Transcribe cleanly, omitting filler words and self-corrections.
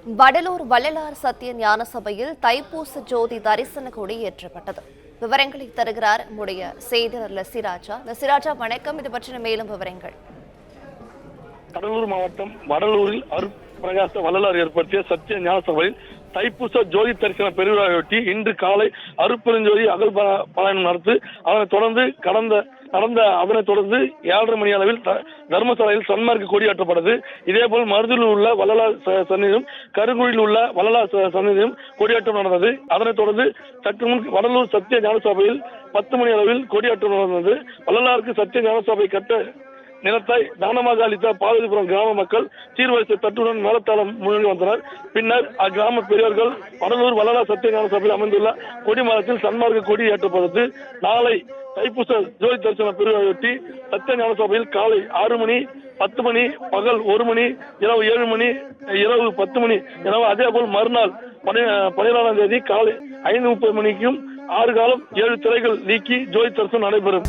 வடலூர் வள்ளலார் சத்திய ஞான சபையில் தைப்பூச ஜோதி தரிசன கொடி ஏற்றப்பட்டது. விவரங்களை தருகிறார் நம்முடைய செய்தியாளர் லசிராஜா. வணக்கம். இது பற்றின மேலும் விவரங்கள். கடலூர் மாவட்டம் வடலூரில் அருட்பிரகாச வள்ளலார் ஏற்படுத்திய சத்திய ஞான சபையில் தைப்பூச ஜோதி தரிசன பெருவிழாவையொட்டி இன்று காலை அருட்பெருஞ்சோதி அகல் பாராயணம் நடத்தி அதனைத் தொடர்ந்து 7:30 மணி அளவில் தர்மசாலையில் சன்மார்க்க கொடியேற்றப்பட்டது. இதேபோல் மருதூரில் உள்ள வள்ளலார் சன்னிதியும் கருங்குழியில் உள்ள வள்ளலார் சன்னிதியும் கொடியேற்றம் நடந்தது. அதனைத் தொடர்ந்து சற்று முன் வடலூர் சத்திய ஞான சபையில் 10 மணி அளவில் கொடியேற்றம் நடந்தது. வள்ளலாருக்கு சத்திய ஞான சபை கட்ட நிலத்தை தானமாக அளித்த பாரதிபுரம் கிராம மக்கள் சீர்வரிசை தட்டுடன் மேலத்தாளம் முன்னணி வந்தனர். பின்னர் அக்கிராம பெரியவர்கள் வடலூர் வள்ளலார் சத்திய ஞான சபையில் அமைந்துள்ள கொடிமரத்தில் சன்மார்க்க கொடி ஏற்றப்பட்டது. நாளை தைப்பூச ஜோதி தரிசன பெருவிழாவையொட்டி சத்திய ஞான சபையில் காலை 6 மணி, 10 மணி, பகல் 1 மணி, இரவு 7 மணி, இரவு 10 மணி எனவே அதேபோல் மறுநாள் 14ஆம் தேதி காலை 5:30 மணிக்கும் 6 காலம் 7 திரைகள் நீக்கி ஜோதி தரிசனம் நடைபெறும்.